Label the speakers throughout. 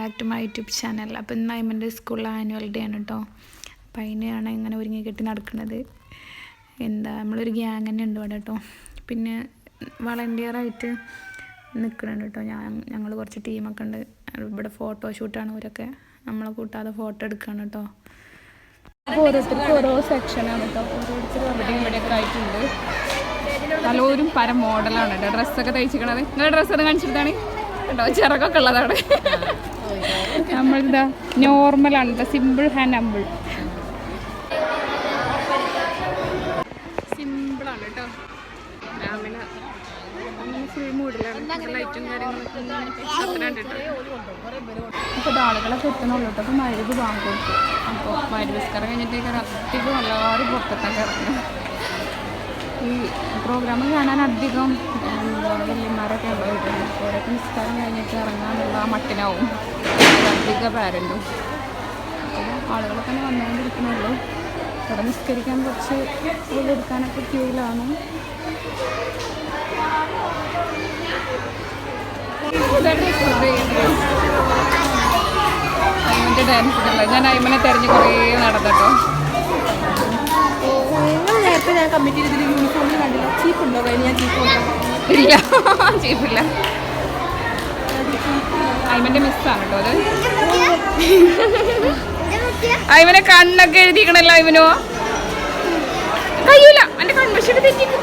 Speaker 1: Back to my YouTube channel. അപ്പോൾ ഇന്ന് അയ്മൻ്റെ സ്കൂളിലെ ആനുവൽ ഡേ ആണ് കേട്ടോ. അപ്പോൾ അതിനെയാണ് ഇങ്ങനെ ഒരുങ്ങി കെട്ടി നടക്കുന്നത്. നമ്മളൊരു ഗ്യാങ് തന്നെ ഉണ്ട് ഇവിടെ കേട്ടോ. പിന്നെ വളണ്ടിയറായിട്ട് നിൽക്കുന്നുണ്ട് കേട്ടോ. ഞങ്ങൾ കുറച്ച് ടീമൊക്കെ ഉണ്ട്. ഇവിടെ ഫോട്ടോഷൂട്ടാണ്. ഇവരൊക്കെ നമ്മളെ കൂട്ടാതെ ഫോട്ടോ എടുക്കുകയാണ് കേട്ടോ. അപ്പോൾ ഓരോരുത്തർക്കും ഓരോ സെക്ഷനാണ് കേട്ടോ. ഓരോരുത്തരും അവിടെയും ഇവിടെയൊക്കെ ആയിട്ടുണ്ട്. പലരും പല മോഡലാണ് കേട്ടോ ഡ്രസ്സൊക്കെ തയ്ച്ചിക്കണത്. നിങ്ങളുടെ ഡ്രസ്സൊക്കെ കാണിച്ചിട്ടാണ് കേട്ടോ. ചിറകൊക്കെ ഉള്ളതാണ്. നമ്മളിതാ നോർമലാണ് കേട്ടോ. Simple and humble. സിമ്പിളാണ് കേട്ടോ. അങ്ങനെ ഫുൾ മൂഡിലാണ്. ലൈറ്റും കാര്യങ്ങളൊക്കെ അത്രയുണ്ട് കേട്ടോ. അപ്പോൾ ആളുകളൊക്കെ എത്തണുള്ളൂ കേട്ടോ. അപ്പോൾ മരുവ് വാങ്ങി കൊടുത്തു. അപ്പോൾ മരുവ് നിസ്കാരം കഴിഞ്ഞിട്ടേക്ക് അധികം എല്ലാവരും പുറത്തെത്താൻ കിടക്കുന്നു. ഈ പ്രോഗ്രാം കാണാൻ അധികം വല്യന്മാരൊക്കെ ഉണ്ടായിരുന്നു. ഓരോക്കെ നിസ്കാരം കഴിഞ്ഞിട്ട് ഇറങ്ങാനുള്ള ആ മട്ടിനാവും അധിക പാരൻറ്റും. അപ്പോൾ ആളുകളൊക്കെ തന്നെ വന്നുകൊണ്ടിരിക്കുന്നുള്ളൂ. ഇവിടെ നിസ്കരിക്കാൻ കുറച്ച് എടുക്കാനൊക്കെ ക്യൂവിലാണ്. അയ്മൻ്റെ ഡാൻസ് ഉണ്ടല്ലോ. ഞാൻ അയ്മനെ തിരഞ്ഞ് കുറേ നടന്നട്ടോ.
Speaker 2: ഞാൻ കമ്മിറ്റി ഇതിൽ യൂണിഫോമിൽ കണ്ടില്ല. ചീപ്പുണ്ടോ? ഞാൻ
Speaker 1: ഇല്ല, ചീപ്പില്ല. അയ്മൻ്റെ മിസ്സാണ് കേട്ടോ അത്. അയ്മനെ കണ്ണൊക്കെ എഴുതിക്കണല്ലോ. അയ്മനോ കഴിയൂല. എൻ്റെ കൺവെർഷൻ തെറ്റിക്കും.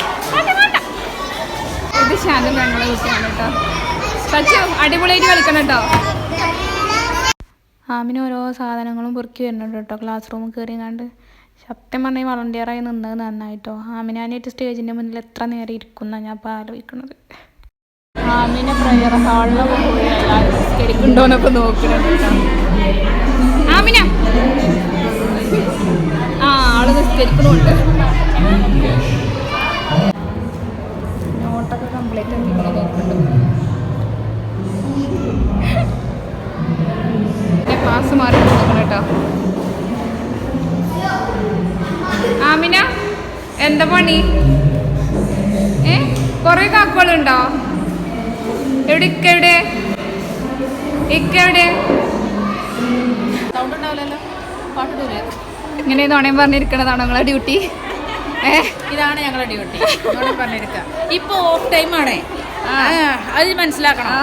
Speaker 1: ഇത് ശാന്തം ഞങ്ങളെ കുട്ടിയാണ് കേട്ടോ. സച്ചു അടിപൊളിയായിട്ട് കളിക്കണം കേട്ടോ. ആമിന് ഓരോ സാധനങ്ങളും പൊറുക്കി വരുന്നുണ്ട് കേട്ടോ. ക്ലാസ് റൂമിൽ കയറിയാണ്ട് സത്യം പറഞ്ഞാൽ വളണ്ടിയറായി നിന്നത് നന്നായിട്ടോ. ആമിനാനായിട്ട് സ്റ്റേജിൻ്റെ മുന്നിൽ എത്ര നേരം ഇരിക്കുന്ന ഞാൻ ഇപ്പോൾ ആലോചിക്കുന്നത്. ആമിനെ പ്രയർ ഹാളിൽ പോയി എല്ലാവരും നിസ്കരിക്കുന്നുണ്ടോന്നൊക്കെ നോക്കുന്നുണ്ട് കേട്ടോ. ആമിന ആള് നിസ്കരിക്കണമുണ്ട്. നോട്ടൊക്കെ കംപ്ലീറ്റ് എന്തെങ്കിലും നോക്കുന്നുണ്ട്. ക്ലാസ് മാറി നോക്കണം കേട്ടോ. ആമിന എന്താ പണി? കൊറേ കാക്കകളുണ്ടോ? എവിടെ ഇക്കെവിടെ? ഇക്കെവിടെ? ഇങ്ങനെ നുണയും പറഞ്ഞിരിക്കണതാണോ നിങ്ങളെ ഡ്യൂട്ടി?
Speaker 2: ഇതാണ് ഞങ്ങളുടെ ഡ്യൂട്ടി. പറഞ്ഞിരിക്കുക. ഇപ്പൊ ഓഫ് ടൈം ആണ്. അത് മനസ്സിലാക്കണം.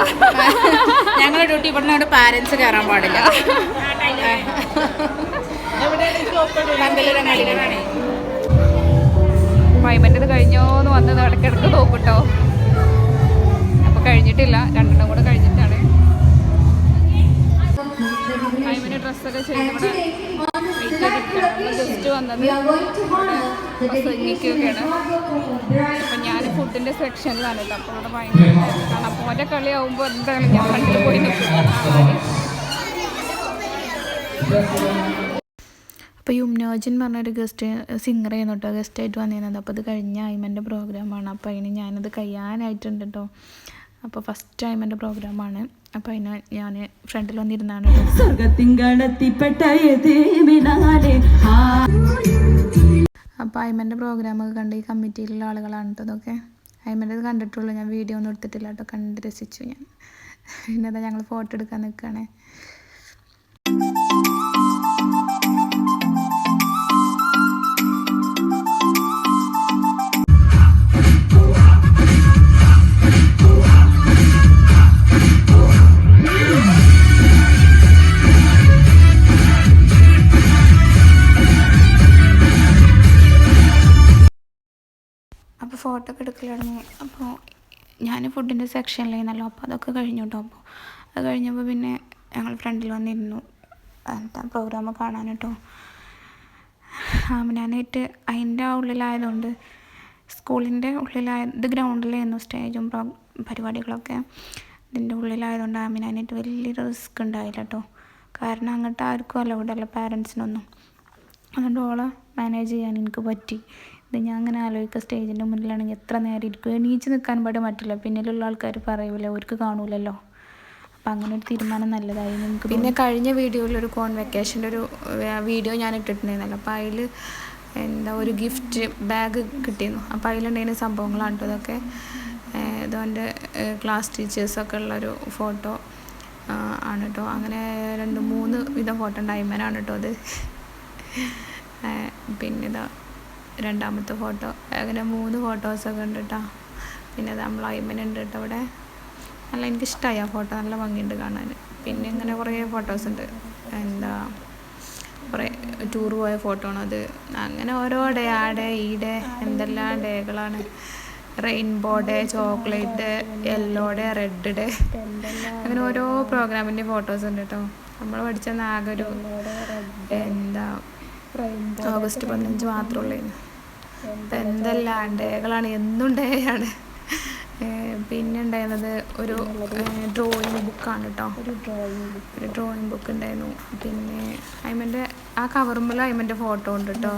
Speaker 2: ഞങ്ങളുടെ ഡ്യൂട്ടി ഇവിടെ പാരൻസ് കയറാൻ പാടില്ല.
Speaker 1: മൈമൻ്റെത് കഴിഞ്ഞോന്ന് വന്നത് ഇടയ്ക്കിടയ്ക്ക് നോക്കൂട്ടോ. അപ്പോൾ കഴിഞ്ഞിട്ടില്ല, രണ്ടെണ്ണം കൂടെ കഴിഞ്ഞിട്ടാണ്. മൈമന് ഡ്രസ്സൊക്കെ ചെയ്ത് ജസ്റ്റ് വന്നത് പ്രസംഗിക്കുകയാണ്. അപ്പം ഞാൻ ഫുഡിൻ്റെ സെക്ഷനിലാണ് കേട്ടോ. അപ്പോൾ ഇവിടെ ഭയങ്കര തിരക്കാണ്. അപ്പോൾ ഓൻ്റെ കളിയാവുമ്പോൾ എന്തായാലും ഞാൻ ഫ്രണ്ടിൽ പോയി നിൽക്കും. അപ്പോൾ യുംനോജൻ പറഞ്ഞൊരു സിംഗർ ചെയ്യുന്നു കേട്ടോ. ഗസ്റ്റായിട്ട് വന്നിരുന്നത്. അപ്പോൾ അത് കഴിഞ്ഞ അയ്മൻ്റെ പ്രോഗ്രാമാണ്. അപ്പോൾ അതിന് ഞാനത് കഴിയാനായിട്ടുണ്ട് കേട്ടോ. അപ്പോൾ ഫസ്റ്റ് അയ്മൻ്റെ പ്രോഗ്രാമാണ്. അപ്പോൾ അതിന് ഞാൻ ഫ്രണ്ടിൽ വന്നിരുന്നാണ്. അപ്പോൾ അയ്മൻ്റെ പ്രോഗ്രാമൊക്കെ കണ്ട് ഈ കമ്മിറ്റിയിലുള്ള ആളുകളാണ് കേട്ടോ ഇതൊക്കെ. അയ്മൻ്റെത് കണ്ടിട്ടുള്ളൂ. ഞാൻ വീഡിയോ ഒന്നും എടുത്തിട്ടില്ല കേട്ടോ. കണ്ട് രസിച്ചു ഞാൻ. പിന്നെ അതാ ഞങ്ങൾ ഫോട്ടോ എടുക്കാൻ നിൽക്കുകയാണ്. അപ്പോൾ ഫോട്ടോ ഒക്കെ എടുക്കലായിരുന്നു. അപ്പോൾ ഞാൻ ഫുഡിൻ്റെ സെക്ഷനിലായിരുന്നല്ലോ. അപ്പോൾ അതൊക്കെ കഴിഞ്ഞു കേട്ടോ. അപ്പോൾ അത് കഴിഞ്ഞപ്പോൾ പിന്നെ ഞങ്ങൾ ഫ്രണ്ടിൽ വന്നിരുന്നു പ്രോഗ്രാം കാണാൻ കേട്ടോ. ഞാനായിട്ട് അതിൻ്റെ ഉള്ളിലായതുകൊണ്ട് സ്കൂളിൻ്റെ ഇത് ഗ്രൗണ്ടിലായിരുന്നു സ്റ്റേജും പരിപാടികളൊക്കെ. ഇതിൻ്റെ ഉള്ളിലായതുകൊണ്ട് ആമിനാനായിട്ട് വലിയൊരു റിസ്ക് ഉണ്ടായില്ല കേട്ടോ. കാരണം അങ്ങോട്ട് ആർക്കും അലൗഡ് അല്ല, പാരൻസിനൊന്നും. അതുകൊണ്ട് ഓളെ മാനേജ് ചെയ്യാൻ എനിക്ക് പറ്റി. ഇത് ഞാൻ അങ്ങനെ ആലോചിക്കുക, സ്റ്റേജിൻ്റെ മുന്നിലാണെങ്കിൽ എത്ര നേരം ഇരിക്കും. എണീച്ച് നിൽക്കാൻ പാടെ പറ്റില്ല. പിന്നിലുള്ള ആൾക്കാർ പറയൂല, അവർക്ക് കാണൂലല്ലോ. അപ്പം അങ്ങനെ ഒരു തീരുമാനം നല്ലതായി നിങ്ങൾക്ക്. പിന്നെ കഴിഞ്ഞ വീഡിയോയിലൊരു കോൺവെക്കേഷൻ്റെ ഒരു വീഡിയോ ഞാൻ ഇട്ടിട്ടുണ്ടായിരുന്നല്ലോ. അപ്പോൾ അതിൽ ഒരു ഗിഫ്റ്റ് ബാഗ് കിട്ടിയിരുന്നു. അപ്പോൾ അതിലുണ്ടായിരുന്ന സംഭവങ്ങളാണ് കേട്ടോ ഇതൊക്കെ. ഇതുകൊണ്ട് ക്ലാസ് ടീച്ചേഴ്സൊക്കെ ഉള്ളൊരു ഫോട്ടോ ബുക്കാണ് കേട്ടോ. അങ്ങനെ 2-3 വിധം ഫോട്ടോ ഉണ്ട്. അയ്മനാണ് കേട്ടോ അത്. പിന്നെ ഇതാ രണ്ടാമത്തെ ഫോട്ടോ. അങ്ങനെ 3 ഫോട്ടോസൊക്കെ ഉണ്ട് കേട്ടോ. പിന്നെ അത് നമ്മൾ അയ്മനുണ്ട് കേട്ടോ അവിടെ. നല്ല എനിക്കിഷ്ടമായി ആ ഫോട്ടോ, നല്ല ഭംഗിയുണ്ട് കാണാൻ. പിന്നെ ഇങ്ങനെ കുറേ ഫോട്ടോസ് ഉണ്ട്. കുറേ ടൂർ പോയ ഫോട്ടോ ആണത്. അങ്ങനെ ഓരോ ഡേ, ആ ഡേ ഈ ഡേ എന്തെല്ലാം ഡേകളാണ്. Rainbow day, chocolate day, yellow day, red day, അങ്ങനെ ഓരോ പ്രോഗ്രാമിൻ്റെ ഫോട്ടോസ് ഉണ്ട് കേട്ടോ. നമ്മൾ പഠിച്ചെന്ന് ആകെ ഒരു ഓഗസ്റ്റ് 15 മാത്രമേ ഉള്ളൂ. ഇപ്പം എന്തെല്ലാം ഡേകളാണ്, എന്നും ഡേ ആണ്. പിന്നെ ഉണ്ടായിരുന്നത് ഒരു ഡ്രോയിങ് ബുക്കാണ് കേട്ടോ. ഒരു ഡ്രോയിങ് ബുക്ക് ഉണ്ടായിരുന്നു. പിന്നെ അയ്മൻ്റെ ആ കവറുമ്പോൾ അയ്മൻ്റെ ഫോട്ടോ ഉണ്ട് കേട്ടോ.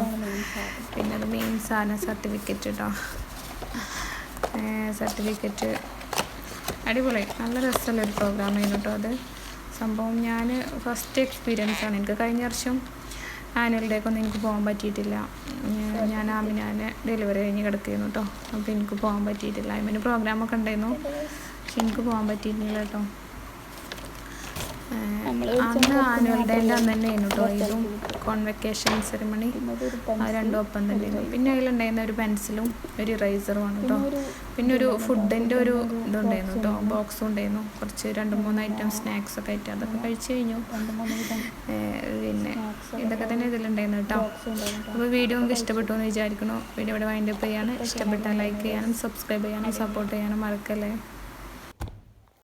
Speaker 1: പിന്നെ അത് മെയിൻസാണ് സർട്ടിഫിക്കറ്റ് കേട്ടോ. സർട്ടിഫിക്കറ്റ് അടിപൊളി, നല്ല രസമുള്ളൊരു പ്രോഗ്രാമായിരുന്നു കേട്ടോ അത്. സംഭവം ഞാൻ ഫസ്റ്റ് എക്സ്പീരിയൻസ് ആണ്. എനിക്ക് കഴിഞ്ഞ വർഷം ആനുവൽ ഡേക്കൊന്നും എനിക്ക് പോകാൻ പറ്റിയിട്ടില്ല. ഞാൻ ആമിനാനെ ഡെലിവറി കഴിഞ്ഞ് കിടക്കുകയായിരുന്നു കേട്ടോ. അപ്പോൾ എനിക്ക് പോകാൻ പറ്റിയിട്ടില്ല. അതിന് പ്രോഗ്രാമൊക്കെ ഉണ്ടായിരുന്നു, പക്ഷെ എനിക്ക് പോകാൻ പറ്റിയിട്ടില്ല കേട്ടോ. അന്ന് ആനുവൽ ഡേൻ്റെ അന്ന് തന്നെയായിരുന്നു കേട്ടോ ഇതും കോൺവെക്കേഷൻ സെറിമണി, അത് രണ്ടും ഒപ്പം തന്നെയായിരുന്നു. പിന്നെ അതിലുണ്ടായിരുന്ന ഒരു പെൻസിലും ഒരു ഇറേസറുമാണ് കേട്ടോ. പിന്നെ ഒരു ഫുഡിൻ്റെ ഒരു ഇതുണ്ടായിരുന്നു കേട്ടോ, ബോക്സും ഉണ്ടായിരുന്നു. കുറച്ച് 2-3 ഐറ്റം സ്നാക്സൊക്കെ ആയിട്ട് അതൊക്കെ കഴിച്ച് കഴിഞ്ഞു. പിന്നെ ഇതൊക്കെ തന്നെ ഇതിലുണ്ടായിരുന്നു കേട്ടോ. അപ്പോൾ വീഡിയോ നിങ്ങൾക്ക് ഇഷ്ടപ്പെട്ടു എന്ന് വിചാരിക്കുന്നു. വീഡിയോ ഇവിടെ വൈൻഡപ്പ് ചെയ്യാണ്. ഇഷ്ടപ്പെട്ടാൽ ലൈക്ക് ചെയ്യാനും സബ്സ്ക്രൈബ് ചെയ്യാനും സപ്പോർട്ട് ചെയ്യാനും മറക്കല്ലേ.